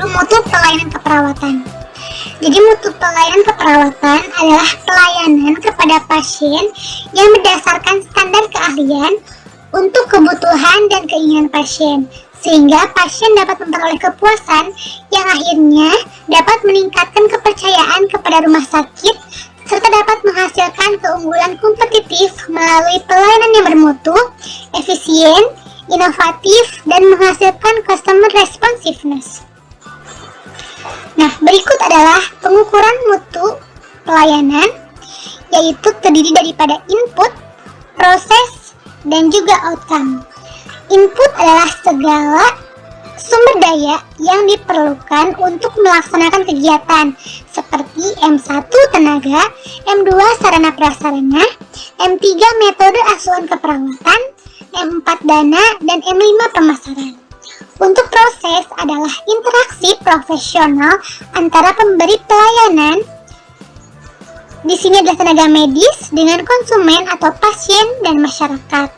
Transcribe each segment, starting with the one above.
yaitu mutu pelayanan keperawatan. Jadi mutu pelayanan keperawatan adalah pelayanan kepada pasien yang berdasarkan standar keahlian untuk kebutuhan dan keinginan pasien, sehingga pasien dapat memperoleh kepuasan yang akhirnya dapat meningkatkan kepercayaan kepada rumah sakit serta dapat menghasilkan keunggulan kompetitif melalui pelayanan yang bermutu, efisien, inovatif, dan menghasilkan customer responsiveness. Nah, berikut adalah pengukuran mutu pelayanan, yaitu terdiri daripada input, proses, dan juga outcome. Input adalah segala sumber daya yang diperlukan untuk melaksanakan kegiatan seperti M1 tenaga, M2 sarana prasarana, M3 metode asuhan keperawatan, M4 dana, dan M5 pemasaran. Untuk proses adalah interaksi profesional antara pemberi pelayanan, di sini adalah tenaga medis, dengan konsumen atau pasien dan masyarakat.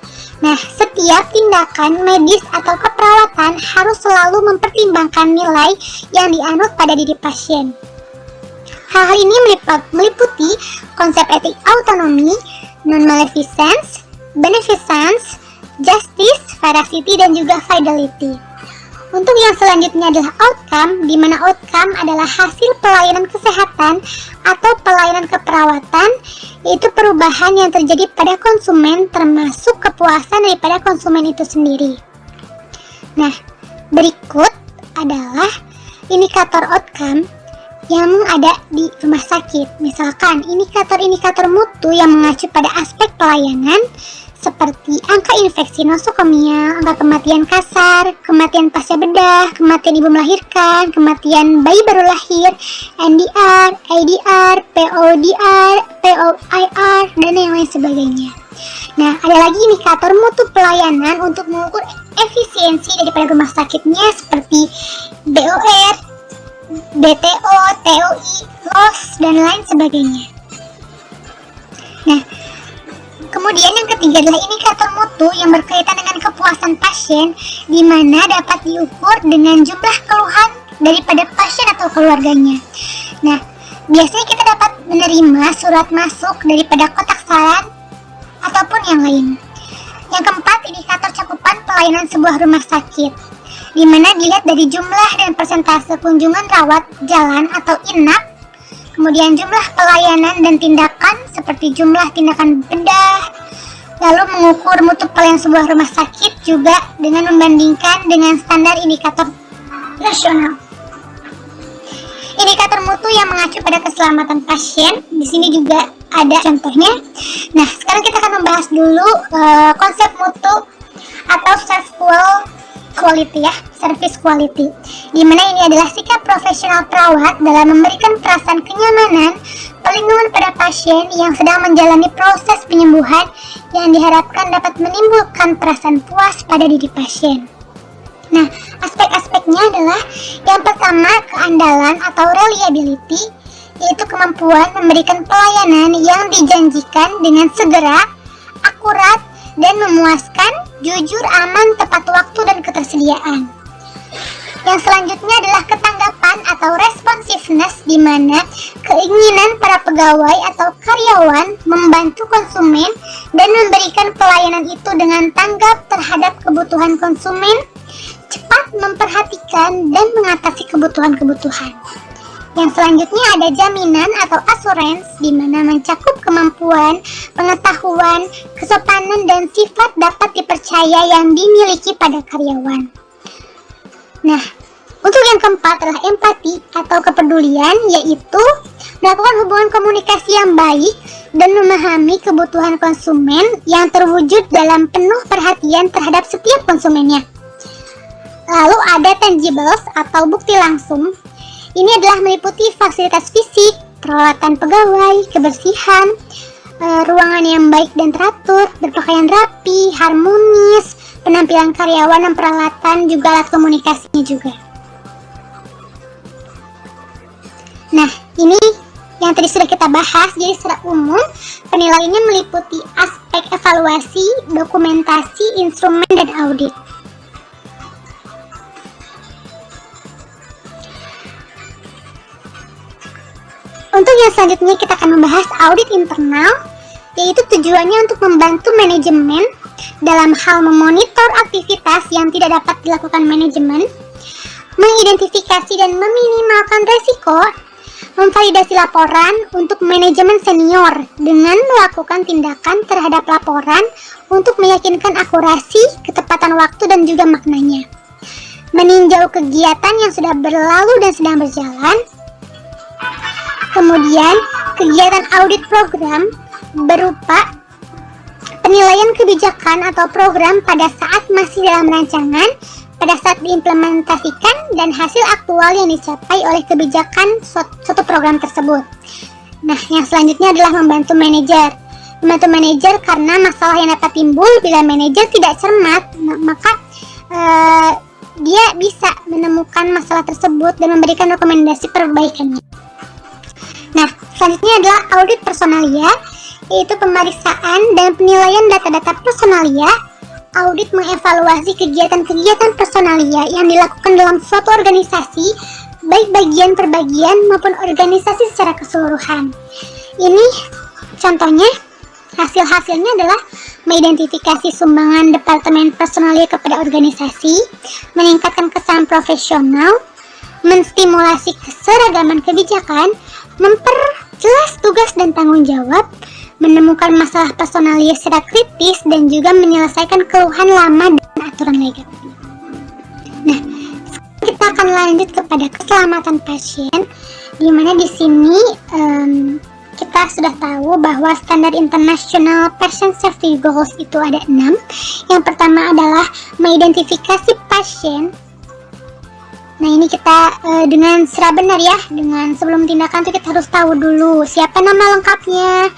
Nah, setiap tindakan medis atau keperawatan harus selalu mempertimbangkan nilai yang dianut pada diri pasien. Hal ini meliputi konsep etik autonomi, non-maleficence, beneficence, justice, veracity, dan juga fidelity. Untuk yang selanjutnya adalah outcome, di mana outcome adalah hasil pelayanan kesehatan atau pelayanan keperawatan, yaitu perubahan yang terjadi pada konsumen termasuk kepuasan daripada konsumen itu sendiri. Nah, berikut adalah indikator outcome yang ada di rumah sakit. Misalkan indikator-indikator mutu yang mengacu pada aspek pelayanan seperti angka infeksi nosokomia, angka kematian kasar, kematian pasca bedah, kematian ibu melahirkan, kematian bayi baru lahir, NDR, ADR, PODR, POIR, dan yang lain sebagainya. Nah, ada lagi indikator mutu pelayanan untuk mengukur efisiensi daripada rumah sakitnya seperti BOR, BTO, TOI, loss, dan lain sebagainya. Nah, kemudian yang ketiga adalah indikator mutu yang berkaitan dengan kepuasan pasien, di mana dapat diukur dengan jumlah keluhan daripada pasien atau keluarganya. Nah, biasanya kita dapat menerima surat masuk daripada kotak saran ataupun yang lain. Yang keempat, indikator cakupan pelayanan sebuah rumah sakit, di mana dilihat dari jumlah dan persentase kunjungan rawat jalan atau inap, kemudian jumlah pelayanan dan tindakan seperti jumlah tindakan bedah, lalu mengukur mutu pelayanan sebuah rumah sakit juga dengan membandingkan dengan standar indikator nasional. Indikator mutu yang mengacu pada keselamatan pasien, di sini juga ada contohnya. Nah, sekarang kita akan membahas dulu konsep mutu atau service quality, di mana ini adalah sikap profesional perawat dalam memberikan perasaan kenyamanan, perlindungan pada pasien yang sedang menjalani proses penyembuhan yang diharapkan dapat menimbulkan perasaan puas pada diri pasien. Nah, aspek-aspeknya adalah yang pertama, keandalan atau reliability, yaitu kemampuan memberikan pelayanan yang dijanjikan dengan segera, akurat, dan memuaskan, jujur, aman, tepat waktu, dan ketersediaan. Yang selanjutnya adalah ketanggapan atau responsiveness, di mana keinginan para pegawai atau karyawan membantu konsumen dan memberikan pelayanan itu dengan tanggap terhadap kebutuhan konsumen, cepat memperhatikan dan mengatasi kebutuhan-kebutuhan. Yang selanjutnya ada jaminan atau assurance, di mana mencakup kemampuan, pengetahuan, kesopanan, dan sifat dapat dipercaya yang dimiliki pada karyawan. Nah, untuk yang keempat adalah empati atau kepedulian, yaitu melakukan hubungan komunikasi yang baik dan memahami kebutuhan konsumen yang terwujud dalam penuh perhatian terhadap setiap konsumennya. Lalu ada tangibles atau bukti langsung. Ini adalah meliputi fasilitas fisik, peralatan pegawai, kebersihan, ruangan yang baik dan teratur, berpakaian rapi, harmonis, penampilan karyawan dan peralatan, juga alat komunikasinya juga. Nah, ini yang tadi sudah kita bahas. Jadi secara umum, penilaiannya meliputi aspek evaluasi, dokumentasi, instrumen, dan audit. Untuk yang selanjutnya kita akan membahas audit internal, yaitu tujuannya untuk membantu manajemen dalam hal memonitor aktivitas yang tidak dapat dilakukan manajemen, mengidentifikasi dan meminimalkan resiko, memvalidasi laporan untuk manajemen senior dengan melakukan tindakan terhadap laporan untuk meyakinkan akurasi, ketepatan waktu dan juga maknanya, meninjau kegiatan yang sudah berlalu dan sedang berjalan. Kemudian, kegiatan audit program berupa penilaian kebijakan atau program pada saat masih dalam rancangan, pada saat diimplementasikan, dan hasil aktual yang dicapai oleh kebijakan suatu program tersebut. Nah, yang selanjutnya adalah membantu manajer. Membantu manajer karena masalah yang dapat timbul bila manajer tidak cermat, maka dia bisa menemukan masalah tersebut dan memberikan rekomendasi perbaikannya. Nah, selanjutnya adalah audit personalia, yaitu pemeriksaan dan penilaian data-data personalia. Audit mengevaluasi kegiatan-kegiatan personalia yang dilakukan dalam suatu organisasi, baik bagian per bagian maupun organisasi secara keseluruhan. Ini contohnya, hasil-hasilnya adalah mengidentifikasi sumbangan departemen personalia kepada organisasi, meningkatkan kesan profesional, menstimulasi keseragaman kebijakan, memperjelas tugas dan tanggung jawab, menemukan masalah personalia secara kritis, dan juga menyelesaikan keluhan lama dan aturan legal. Nah, kita akan lanjut kepada keselamatan pasien, di mana di sini kita sudah tahu bahwa standar internasional patient safety goals itu ada 6. Yang pertama adalah mengidentifikasi pasien. Nah, ini kita dengan secara benar ya, dengan sebelum tindakan itu kita harus tahu dulu siapa nama lengkapnya,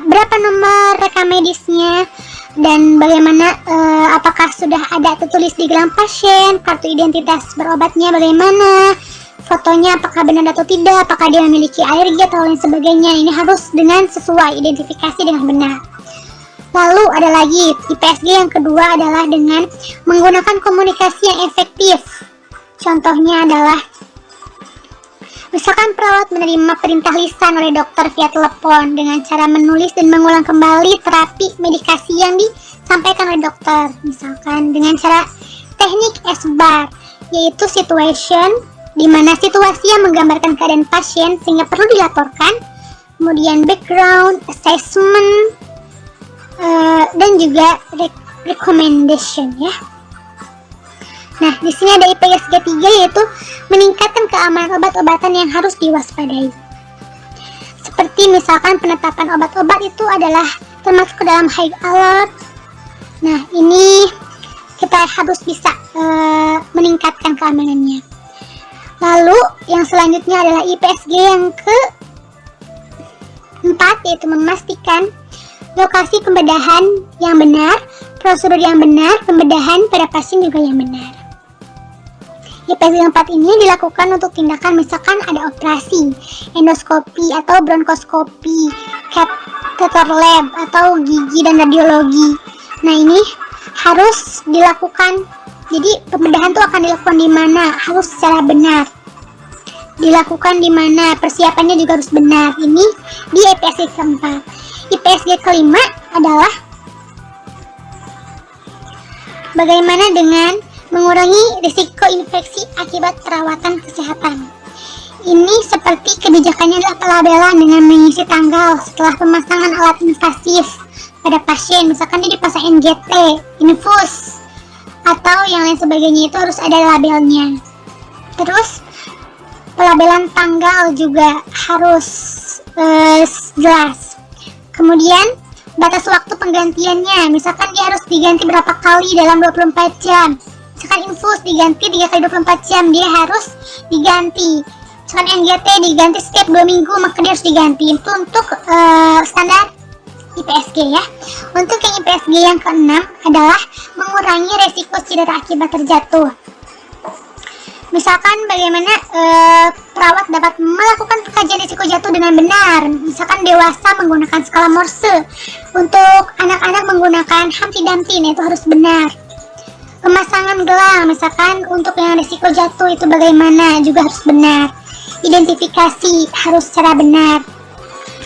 berapa nomor rekam medisnya, dan bagaimana apakah sudah ada tertulis di gelang pasien, kartu identitas berobatnya bagaimana, fotonya apakah benar atau tidak, apakah dia memiliki alergi atau lain sebagainya. Ini harus dengan sesuai, identifikasi dengan benar. Lalu ada lagi IPSG yang kedua adalah dengan menggunakan komunikasi yang efektif. Contohnya adalah misalkan perawat menerima perintah lisan oleh dokter via telepon dengan cara menulis dan mengulang kembali terapi medikasi yang disampaikan oleh dokter, misalkan dengan cara teknik SBAR, yaitu situation, di mana situasi yang menggambarkan keadaan pasien sehingga perlu dilaporkan, kemudian background, assessment, dan juga recommendation ya. Nah, di sini ada IPSG 3, yaitu meningkatkan keamanan obat-obatan yang harus diwaspadai. Seperti misalkan penetapan obat-obat itu adalah termasuk ke dalam high alert. Nah, ini kita harus bisa meningkatkan keamanannya. Lalu yang selanjutnya adalah IPSG yang keempat, yaitu memastikan lokasi pembedahan yang benar, prosedur yang benar, pembedahan pada pasien juga yang benar. IPSG 4 ini dilakukan untuk tindakan misalkan ada operasi, endoskopi atau bronkoskopi, catheter lab atau gigi dan radiologi. Nah, ini harus dilakukan. Jadi pembedahan itu akan dilakukan di mana? Harus secara benar. Dilakukan di mana? Persiapannya juga harus benar. Ini di IPSG keempat. IPSG kelima adalah bagaimana dengan mengurangi risiko infeksi akibat perawatan kesehatan. Ini seperti kebijakannya adalah pelabelan dengan mengisi tanggal setelah pemasangan alat invasif pada pasien, misalkan dia dipasang NGT, infus, atau yang lain sebagainya, itu harus ada labelnya. Terus pelabelan tanggal juga harus jelas. Kemudian batas waktu penggantiannya, misalkan dia harus diganti berapa kali dalam 24 jam. Misalkan infus diganti 3 kali 24 jam, dia harus diganti. Misalkan NGT diganti setiap 2 minggu, maka dia harus diganti. Itu untuk standar IPSG ya. Untuk yang IPSG yang keenam adalah mengurangi resiko cedera akibat terjatuh. Misalkan bagaimana perawat dapat melakukan pengkajian risiko jatuh dengan benar. Misalkan dewasa menggunakan skala Morse, untuk anak-anak menggunakan Humpty Dumpty, itu harus benar. Pemasangan gelang, misalkan untuk yang risiko jatuh itu bagaimana, juga harus benar. identifikasi harus secara benar.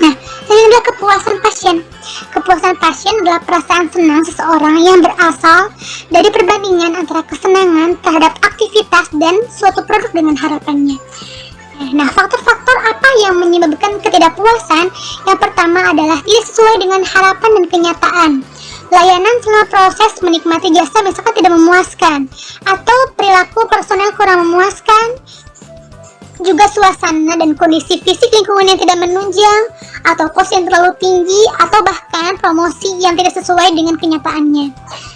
Nah, ini adalah kepuasan pasien. Kepuasan pasien adalah perasaan senang seseorang yang berasal dari perbandingan antara kesenangan terhadap aktivitas dan suatu produk dengan harapannya. Nah, faktor-faktor apa yang menyebabkan ketidakpuasan? Yang pertama adalah tidak sesuai dengan harapan dan kenyataan. Layanan selama proses menikmati jasa misalkan tidak memuaskan, atau perilaku personel kurang memuaskan, juga suasana dan kondisi fisik lingkungan yang tidak menunjang, atau kos yang terlalu tinggi, atau bahkan promosi yang tidak sesuai dengan kenyataannya.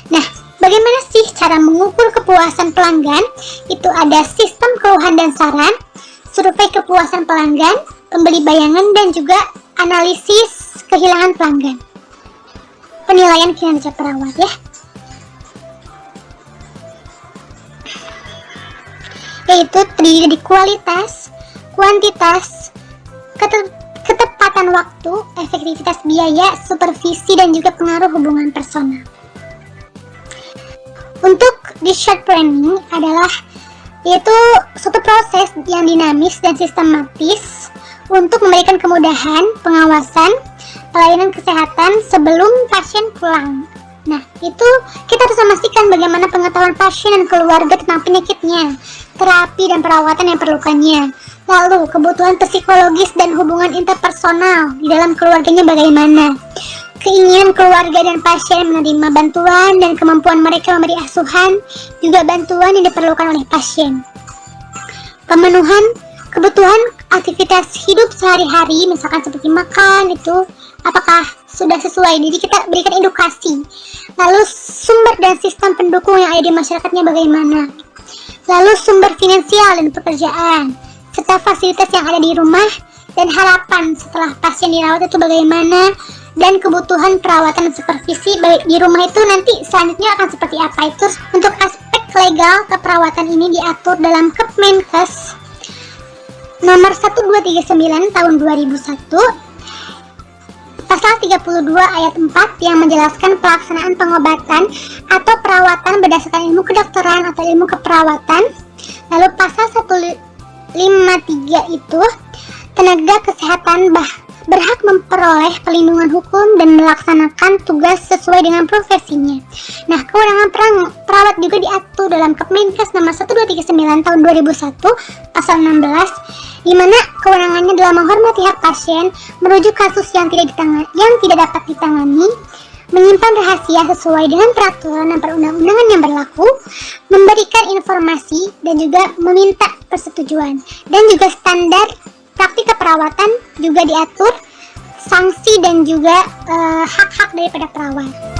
Nah, bagaimana sih cara mengukur kepuasan pelanggan? Itu ada sistem keluhan dan saran, survei kepuasan pelanggan, pembeli bayangan, dan juga analisis kehilangan pelanggan. Penilaian kinerja perawat ya. Yaitu terdiri di kualitas, kuantitas, ketepatan waktu, efektivitas biaya, supervisi, dan juga pengaruh hubungan personal. Untuk discharge planning adalah yaitu suatu proses yang dinamis dan sistematis untuk memberikan kemudahan pengawasan pelayanan kesehatan sebelum pasien pulang. Nah, itu kita harus memastikan bagaimana pengetahuan pasien dan keluarga tentang penyakitnya, terapi dan perawatan yang perlukannya. Lalu, kebutuhan psikologis dan hubungan interpersonal di dalam keluarganya bagaimana. Keinginan keluarga dan pasien menerima bantuan dan kemampuan mereka memberi asuhan, juga bantuan yang diperlukan oleh pasien. Pemenuhan kebutuhan aktivitas hidup sehari-hari, misalkan seperti makan, itu apakah sudah sesuai, jadi kita berikan edukasi. Lalu sumber dan sistem pendukung yang ada di masyarakatnya bagaimana. Lalu sumber finansial dan pekerjaan, serta fasilitas yang ada di rumah, dan harapan setelah pasien dirawat itu bagaimana, dan kebutuhan perawatan dan supervisi baik di rumah itu nanti selanjutnya akan seperti apa. Itu untuk aspek legal keperawatan ini diatur dalam Kemenkes nomor 1239 tahun 2001 Pasal 32 ayat 4 yang menjelaskan pelaksanaan pengobatan atau perawatan berdasarkan ilmu kedokteran atau ilmu keperawatan. Lalu pasal 153 itu tenaga kesehatan berhak memperoleh perlindungan hukum dan melaksanakan tugas sesuai dengan profesinya. Nah, kewenangan perawat juga diatur dalam Kemenkes nomor 1239 tahun 2001 pasal 16, di mana kewenangannya adalah menghormati hak pasien, merujuk kasus yang tidak dapat ditangani, menyimpan rahasia sesuai dengan peraturan dan perundang-undangan yang berlaku, memberikan informasi dan juga meminta persetujuan, dan juga standar praktik keperawatan juga diatur, sanksi dan juga hak-hak daripada perawat.